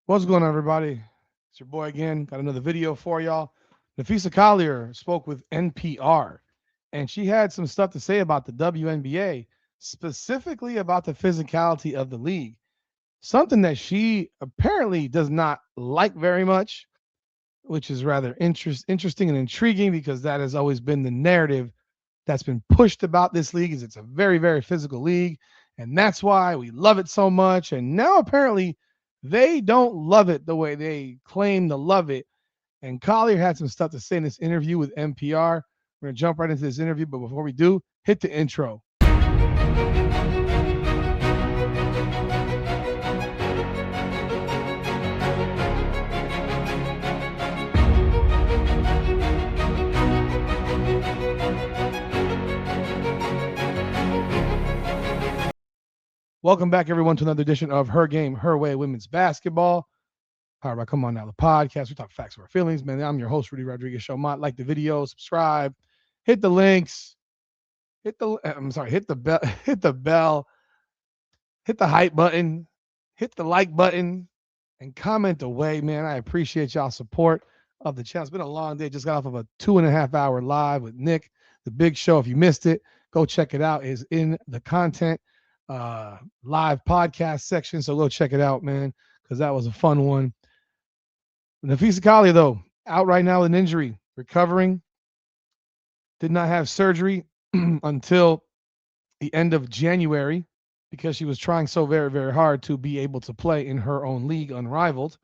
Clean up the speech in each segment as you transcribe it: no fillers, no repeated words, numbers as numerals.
What's going on, everybody? It's your boy again. Got another video for y'all. Napheesa Collier spoke with NPR, and she had some stuff to say about the WNBA, specifically about the physicality of the league. Something that she apparently does not like very much, which is rather interesting and intriguing because that has always been the narrative that's been pushed about this league. Is it's a very, very physical league, and that's why we love it so much. And now apparently they don't love it the way they claim to love it. And Collier had some stuff to say in this interview with NPR. We're gonna jump right into this interview, but before we do, hit the intro. Welcome back, everyone, to another edition of Her Game, Her Way Women's Basketball. Powered by Come On Now, the podcast. We talk facts of our feelings, man. I'm your host, Rudy Rodriguez Showmont. Like the video, subscribe, hit the links, hit the bell, hit the bell, hit the hype button, hit the like button, and comment away, man. I appreciate y'all support of the channel. It's been a long day. Just got off of a 2.5 hour live with Nick, the big show. If you missed it, go check it out. It's in the content live podcast section. So go check it out, man, because that was a fun one. Napheesa Collier, though, out right now with an injury, recovering. Did not have surgery until the end of January because she was trying so very, very hard to be able to play in her own league, unrivaled,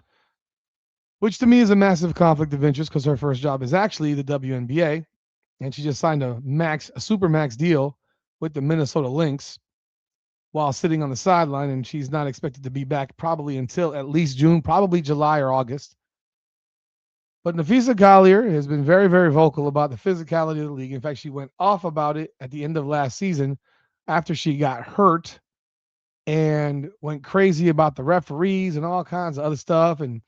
which to me is a massive conflict of interest because her first job is actually the WNBA, and she just signed a super max deal with the Minnesota Lynx while sitting on the sideline, and she's not expected to be back probably until at least June, probably July or August. But Napheesa Collier has been very, very vocal about the physicality of the league. In fact, she went off about it at the end of last season after she got hurt and went crazy about the referees and all kinds of other stuff and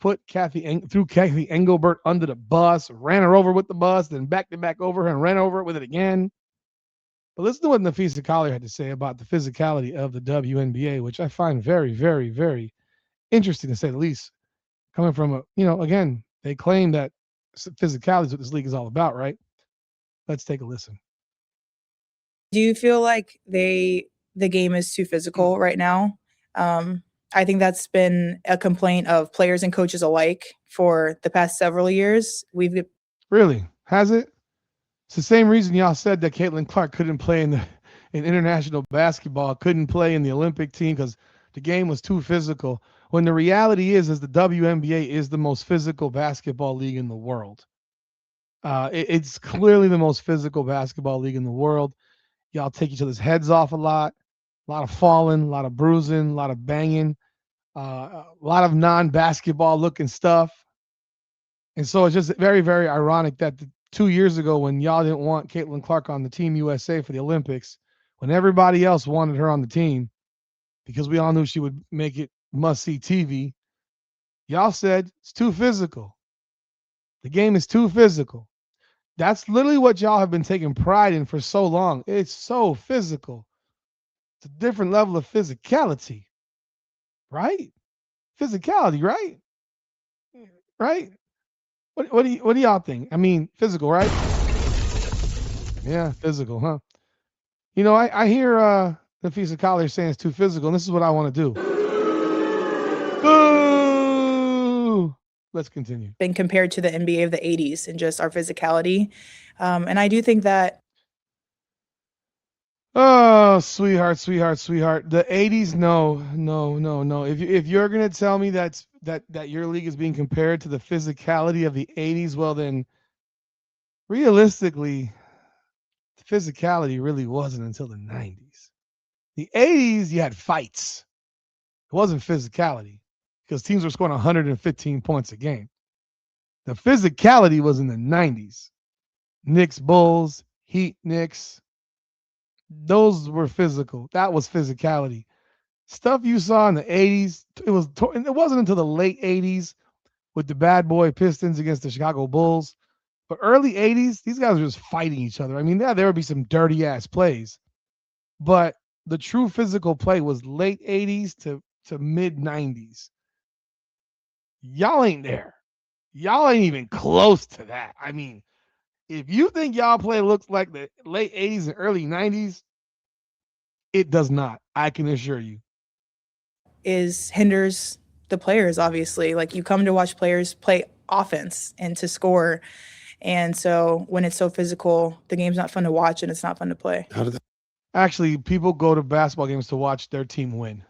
threw Kathy Engelbert under the bus, ran her over with the bus, then backed it back over her and ran over it with it again. But listen to what Napheesa Collier had to say about the physicality of the WNBA, which I find very, very, very interesting to say the least. Coming from again, they claim that physicality is what this league is all about, right? Let's take a listen. Do you feel like the game is too physical right now? I think that's been a complaint of players and coaches alike for the past several years. Really? Has it? It's the same reason y'all said that Caitlin Clark couldn't play in international basketball, couldn't play in the Olympic team because the game was too physical. When the reality is the WNBA is the most physical basketball league in the world. It's clearly the most physical basketball league in the world. Y'all take each other's heads off a lot of falling, a lot of bruising, a lot of banging, a lot of non-basketball looking stuff. And so it's just very, very ironic that 2 years ago when y'all didn't want Caitlin Clark on the Team USA for the Olympics, when everybody else wanted her on the team because we all knew she would make it must-see TV, y'all said it's too physical. The game is too physical. That's literally what y'all have been taking pride in for so long. It's so physical. It's a different level of physicality, right? Physicality, right? Right? What do y'all think? I mean, physical, right? Yeah, physical, huh? You know, I hear Napheesa Collier saying it's too physical, and this is what I want to do. Boo! Let's continue. Been compared to the NBA of the 80s and just our physicality. And I do think that. Oh, sweetheart. The 80s, no. If you're gonna tell me that your league is being compared to the physicality of the 80s, well then, realistically, the physicality really wasn't until the 90s. The 80s, you had fights. It wasn't physicality because teams were scoring 115 points a game. The physicality was in the 90s. Knicks, Bulls, Heat, Knicks. Those were physical. That was physicality. Stuff you saw in the 80s, it wasn't until the late 80s with the bad boy Pistons against the Chicago Bulls. But early 80s, these guys were just fighting each other. I mean, there would be some dirty ass plays. But the true physical play was late 80s to mid 90s. Y'all ain't there. Y'all ain't even close to that. I mean, if you think y'all play looks like the late 80s and early 90s, it does not. I can assure you. Is hinders the players, obviously. Like, you come to watch players play offense and to score. And so when it's so physical, the game's not fun to watch and it's not fun to play. How did that? Actually, people go to basketball games to watch their team win.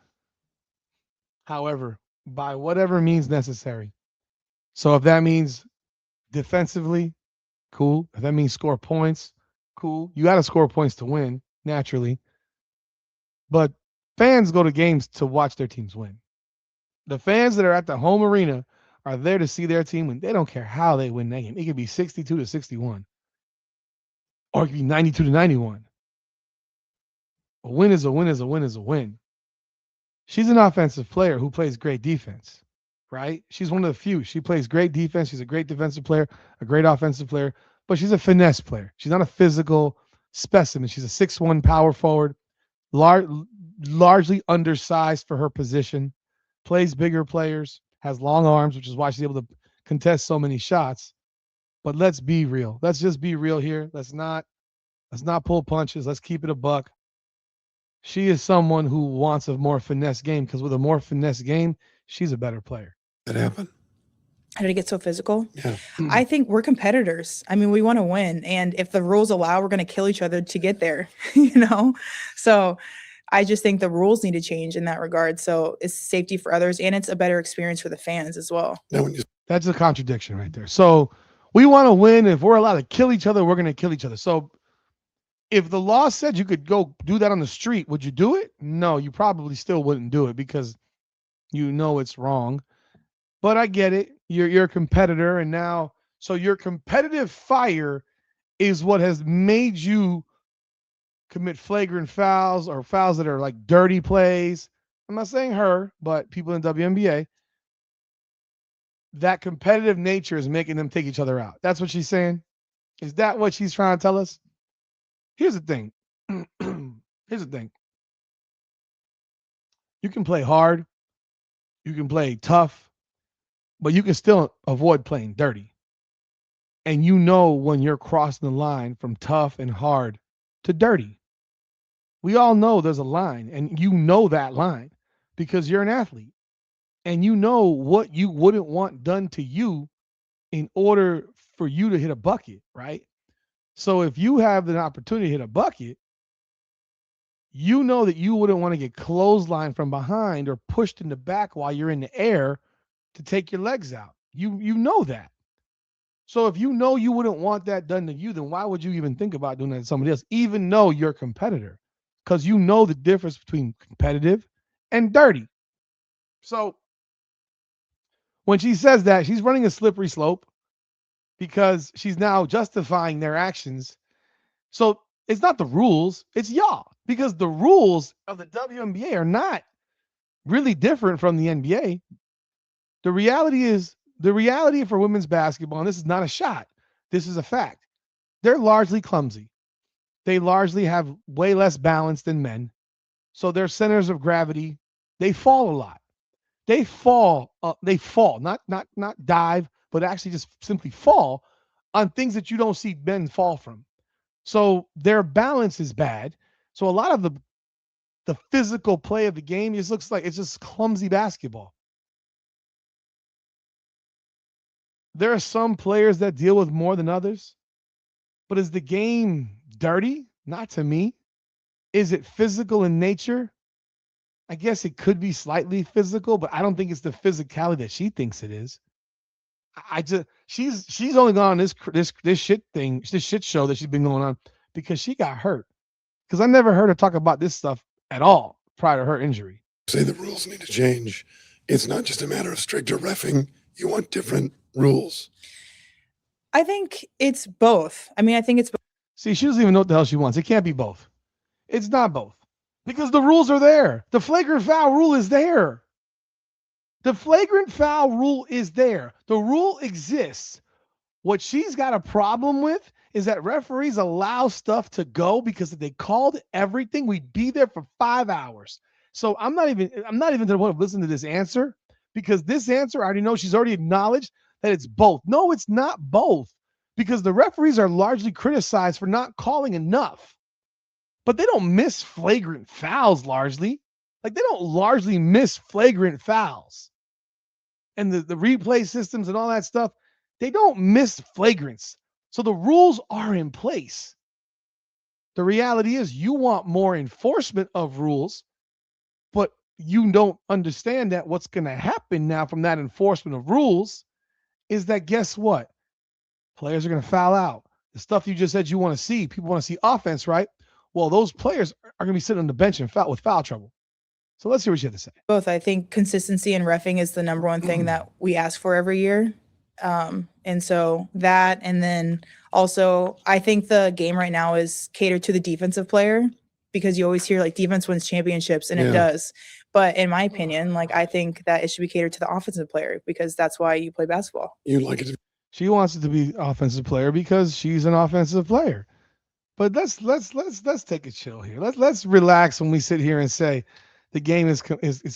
However, by whatever means necessary. So if that means defensively, cool. If that means score points, cool. You got to score points to win, naturally. But fans go to games to watch their teams win. The fans that are at the home arena are there to see their team win. They don't care how they win that game. It could be 62 to 61, or it could be 92 to 91. A win is a win is a win is a win. She's an offensive player who plays great defense, right? She's one of the few. She plays great defense. She's a great defensive player, a great offensive player, but she's a finesse player. She's not a physical specimen. She's a 6'1" power forward, largely undersized for her position, plays bigger players, has long arms, which is why she's able to contest so many shots. But let's be real. Let's just be real here. Let's not pull punches. Let's keep it a buck. She is someone who wants a more finesse game, because with a more finesse game, she's a better player. That happened? How did it get so physical? Yeah. I think we're competitors. I mean, we want to win. And if the rules allow, we're going to kill each other to get there, you know? So I just think the rules need to change in that regard. So it's safety for others and it's a better experience for the fans as well. Now, when you That's a contradiction right there. So we want to win. If we're allowed to kill each other, we're going to kill each other. So if the law said you could go do that on the street, would you do it? No, you probably still wouldn't do it because you know it's wrong. But I get it. You're a competitor, and now so your competitive fire is what has made you commit flagrant fouls or fouls that are like dirty plays. I'm not saying her, but people in WNBA. That competitive nature is making them take each other out. That's what she's saying. Is that what she's trying to tell us? Here's the thing. Here's the thing. You can play hard, you can play tough, but you can still avoid playing dirty. And you know when you're crossing the line from tough and hard to dirty. We all know there's a line, and you know that line because you're an athlete. And you know what you wouldn't want done to you in order for you to hit a bucket, right? So if you have an opportunity to hit a bucket, you know that you wouldn't want to get clotheslined from behind or pushed in the back while you're in the air to take your legs out. You know that. So if you know you wouldn't want that done to you, then why would you even think about doing that to somebody else, even though you're a competitor? Because you know the difference between competitive and dirty. So when she says that, she's running a slippery slope because she's now justifying their actions. So it's not the rules, it's y'all. Because the rules of the WNBA are not really different from the NBA. The reality for women's basketball, and this is not a shot, this is a fact. They're largely clumsy. They largely have way less balance than men. So their centers of gravity, they fall a lot. They fall, not dive, but actually just simply fall on things that you don't see men fall from. So their balance is bad. So a lot of the physical play of the game just looks like it's just clumsy basketball. There are some players that deal with more than others, but is the game dirty? Not to me. Is it physical in nature? I guess it could be slightly physical, but I don't think it's the physicality that she thinks it is. I just she's only gone on this shit thing, this shit show that she's been going on because she got hurt. Because I never heard her talk about this stuff at all prior to her injury. say the rules need to change, it's not just a matter of stricter reffing. You want different rules. I think it's both. I mean, I think it's See, she doesn't even know what the hell she wants. It can't be both. It's not both. Because the rules are there. The flagrant foul rule is there. The flagrant foul rule is there. The rule exists. What she's got a problem with is that referees allow stuff to go because if they called everything, we'd be there for 5 hours. So I'm not even going to want to listen to this answer because this answer, I already know she's already acknowledged that it's both. No, it's not both, because the referees are largely criticized for not calling enough, but they don't miss flagrant fouls largely. Like, they don't largely miss flagrant fouls. And the replay systems and all that stuff, they don't miss flagrants. So the rules are in place. The reality is you want more enforcement of rules, but you don't understand that what's going to happen now from that enforcement of rules is that, guess what? Players are going to foul out. The stuff you just said you want to see, people want to see offense, right? Well, those players are going to be sitting on the bench and with foul trouble. So let's hear what you have to say. Both. I think consistency in reffing is the number one thing that we ask for every year. And so that, and then also I think the game right now is catered to the defensive player, because you always hear like defense wins championships, and it does. But in my opinion, like, I think that it should be catered to the offensive player, because that's why you play basketball. You like it. She wants it to be offensive player because she's an offensive player. But let's take a chill here. Let's relax when we sit here and say the game is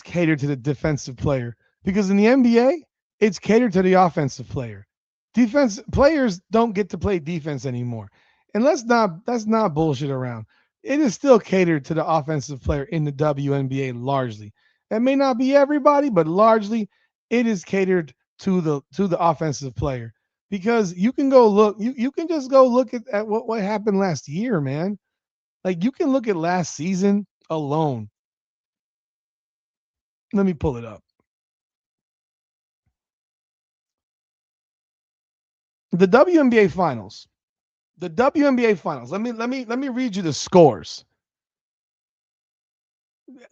catered to the defensive player, because in the NBA, it's catered to the offensive player. Defense players don't get to play defense anymore. And let's not bullshit around. It is still catered to the offensive player in the WNBA largely. That may not be everybody, but largely it is catered to the offensive player. Because you can go look, you can just go look at what happened last year, man. Like, you can look at last season alone. Let me pull it up. The WNBA Finals. The WNBA Finals. Let me read you the scores.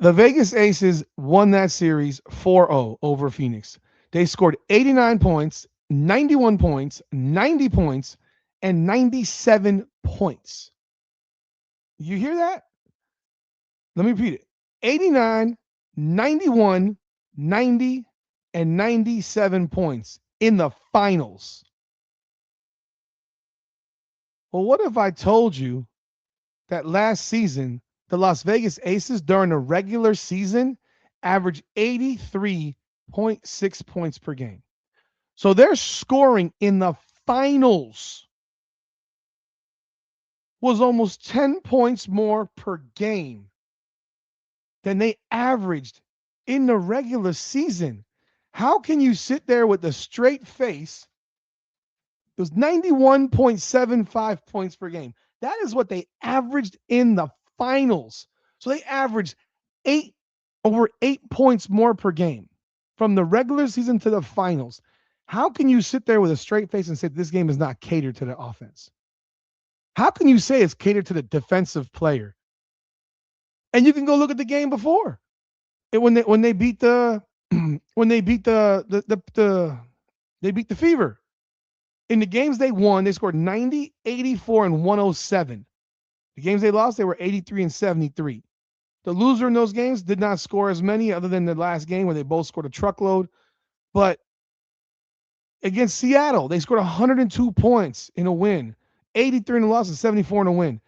The Vegas Aces won that series 4-0 over Phoenix. They scored 89 points, 91 points, 90 points, and 97 points. You hear that? Let me repeat it. 89, 91, 90, and 97 points in the finals. Well, what if I told you that last season, the Las Vegas Aces during the regular season averaged 83.6 points per game? So their scoring in the finals was almost 10 points more per game than they averaged in the regular season. How can you sit there with a straight face? It was 91.75 points per game. That is what they averaged in the finals. So they averaged over 8 points more per game from the regular season to the finals. How can you sit there with a straight face and say this game is not catered to the offense? How can you say it's catered to the defensive player? And you can go look at the game before. When they beat the Fever. In the games they won, they scored 90, 84, and 107. The games they lost, they were 83 and 73. The loser in those games did not score as many, other than the last game where they both scored a truckload. But against Seattle, they scored 102 points in a win, 83 in a loss, and 74 in a win.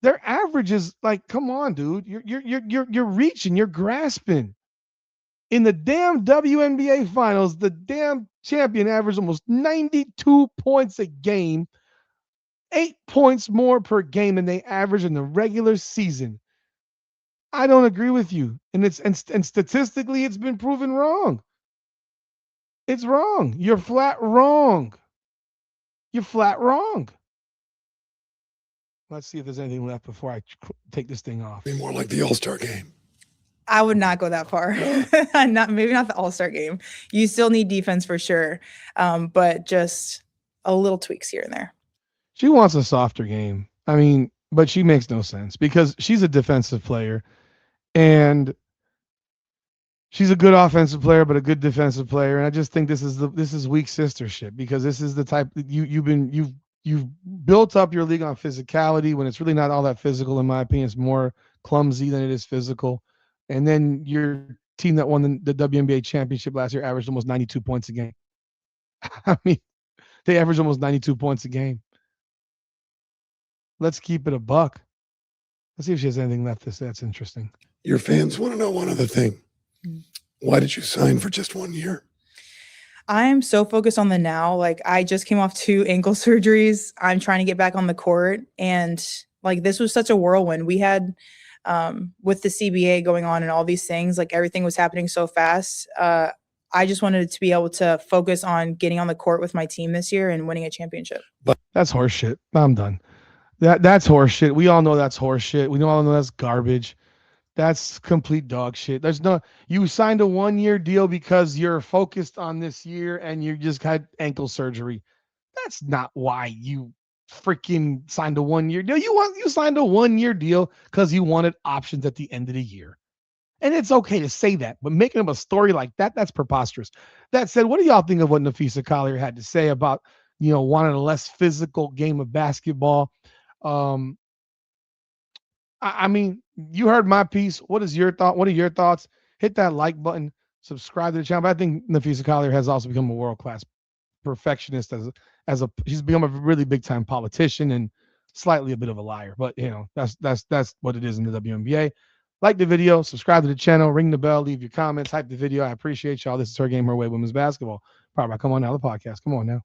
Their average is like, come on, dude. You're reaching, you're grasping. In the damn WNBA Finals, the damn champion averaged almost 92 points a game, 8 points more per game than they average in the regular season. I don't agree with you. And statistically, it's been proven wrong. It's wrong. You're flat wrong. You're flat wrong. Let's see if there's anything left before I take this thing off. Be more like the All-Star game. I would not go that far. Maybe not the All-Star game. You still need defense for sure, but just a little tweaks here and there. She wants a softer game. I mean, but she makes no sense because she's a defensive player, and she's a good offensive player, but a good defensive player. And I just think this is weak sistership, because this is the type that you've built up your league on physicality when it's really not all that physical. In my opinion, it's more clumsy than it is physical. And then your team that won the WNBA championship last year averaged almost 92 points a game. I mean, they averaged almost 92 points a game. Let's keep it a buck. Let's see if she has anything left to say that's interesting. Your fans want to know one other thing. Why did you sign for just 1 year? I'm so focused on the now. Like, I just came off 2 ankle surgeries. I'm trying to get back on the court, and like this was such a whirlwind. We had with the CBA going on and all these things, like everything was happening so fast. I just wanted to be able to focus on getting on the court with my team this year and winning a championship. That's horseshit. I'm done. That's horseshit. We all know that's horseshit. We all know that's garbage. That's complete dog shit. You signed a 1-year deal because you're focused on this year and you just had ankle surgery. That's not why you freaking signed a 1-year deal. You signed a 1-year deal because you wanted options at the end of the year. And it's okay to say that, but making up a story like that, that's preposterous. That said, what do y'all think of what Napheesa Collier had to say about, wanting a less physical game of basketball? I mean, you heard my piece. What is your thought? What are your thoughts? Hit that like button, subscribe to the channel. But I think Napheesa Collier has also become a world-class perfectionist she's become a really big time politician and slightly a bit of a liar. But that's what it is in the WNBA. Like the video, subscribe to the channel, ring the bell, leave your comments, hype the video. I appreciate y'all. This is Her Game, Her Way Women's Basketball. Probably come on now, the podcast. Come on now.